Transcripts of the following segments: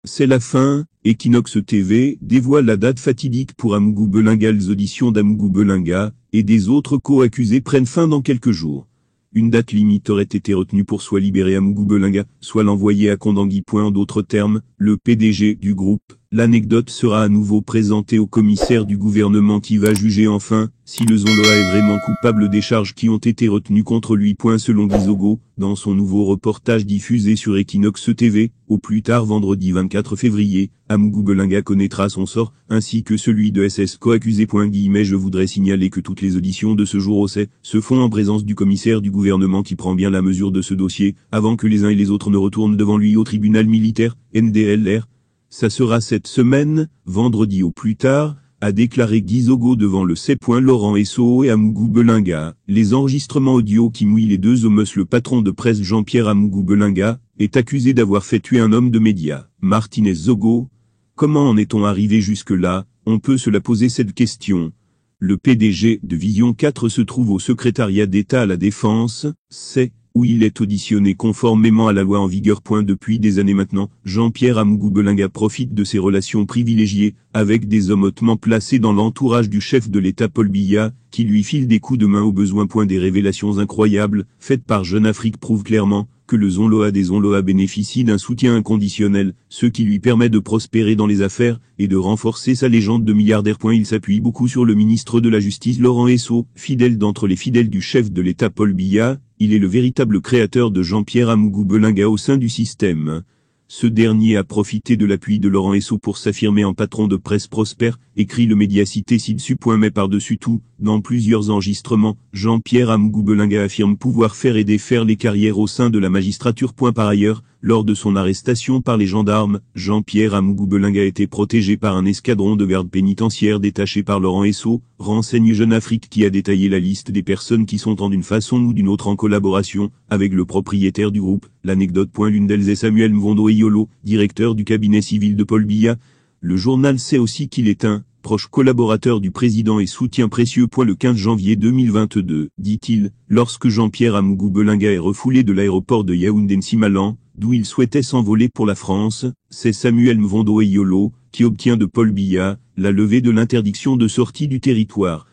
C'est la fin, Equinox TV dévoile la date fatidique pour Amougou Belinga. Les auditions d'Amougou Belinga et des autres co-accusés prennent fin dans quelques jours. Une date limite aurait été retenue pour soit libérer Amougou Belinga, soit l'envoyer à Kondangui. En d'autres termes, le PDG du groupe, l'anecdote sera à nouveau présentée au commissaire du gouvernement qui va juger enfin si le Zonloa est vraiment coupable des charges qui ont été retenues contre lui. Selon Gizogo, dans son nouveau reportage diffusé sur Equinox TV, au plus tard vendredi 24 février, Amougou Belinga connaîtra son sort, ainsi que celui de SS co-accusé. Je voudrais signaler que toutes les auditions de ce jour se font en présence du commissaire du gouvernement qui prend bien la mesure de ce dossier, avant que les uns et les autres ne retournent devant lui au tribunal militaire, NDLR. Ça sera cette semaine, vendredi au plus tard, a déclaré Gizogo devant le C. Laurent Esso et Amougou Belinga. Les enregistrements audio qui mouillent les deux hommes. Le patron de presse Jean-Pierre Amougou Belinga est accusé d'avoir fait tuer un homme de médias. Martinez Zogo. Comment en est-on arrivé jusque-là? On peut se la poser cette question. Le PDG de Vision 4 se trouve au secrétariat d'État à la Défense, c'est où il est auditionné conformément à la loi en vigueur. Depuis des années maintenant, Jean-Pierre Amougou Belinga profite de ses relations privilégiées avec des hommes hautement placés dans l'entourage du chef de l'État Paul Biya, qui lui file des coups de main au besoin. Des révélations incroyables, faites par Jeune Afrique, prouvent clairement que le Zonloa des Zonloa bénéficie d'un soutien inconditionnel, ce qui lui permet de prospérer dans les affaires et de renforcer sa légende de milliardaire. Il s'appuie beaucoup sur le ministre de la Justice Laurent Esso, fidèle d'entre les fidèles du chef de l'État Paul Biya. Il est le véritable créateur de Jean-Pierre Amougou Belinga au sein du système. Ce dernier a profité de l'appui de Laurent Esso pour s'affirmer en patron de presse prospère, écrit le média cité ci-dessus. Mais par-dessus tout, dans plusieurs enregistrements, Jean-Pierre Amougou Belinga affirme pouvoir faire et défaire les carrières au sein de la magistrature. Par ailleurs, lors de son arrestation par les gendarmes, Jean-Pierre Amougou Belinga a été protégé par un escadron de gardes pénitentiaires détaché par Laurent Esso, renseigne Jeune Afrique, qui a détaillé la liste des personnes qui sont en d'une façon ou d'une autre en collaboration avec le propriétaire du groupe. L'anecdote. L'une d'elles est Samuel Mvondo Eyolo, directeur du cabinet civil de Paul Biya. Le journal sait aussi qu'il est un proche collaborateur du président et soutien précieux. Le 15 janvier 2022, dit-il, lorsque Jean-Pierre Amougou Belinga est refoulé de l'aéroport de Yaoundé-Nsimalan, d'où il souhaitait s'envoler pour la France, c'est Samuel Mvondo Eyolo qui obtient de Paul Biya la levée de l'interdiction de sortie du territoire.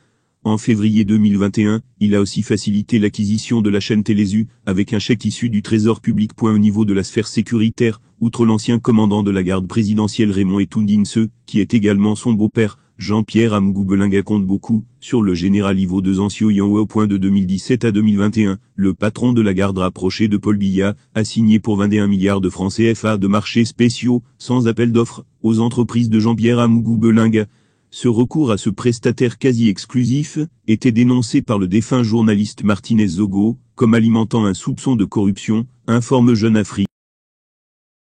En février 2021, il a aussi facilité l'acquisition de la chaîne Télésu, avec un chèque issu du Trésor public. Au niveau de la sphère sécuritaire, outre l'ancien commandant de la garde présidentielle Raymond Etundinse, qui est également son beau-père, Jean-Pierre Amougou Belinga compte beaucoup sur le général Ivo de Zancio Yanwe. De 2017 à 2021, le patron de la garde rapprochée de Paul Biya a signé pour 21 milliards de francs CFA de marchés spéciaux, sans appel d'offres, aux entreprises de Jean-Pierre Amougou Belinga. Ce recours à ce prestataire quasi exclusif était dénoncé par le défunt journaliste Martinez Zogo comme alimentant un soupçon de corruption, informe Jeune Afrique.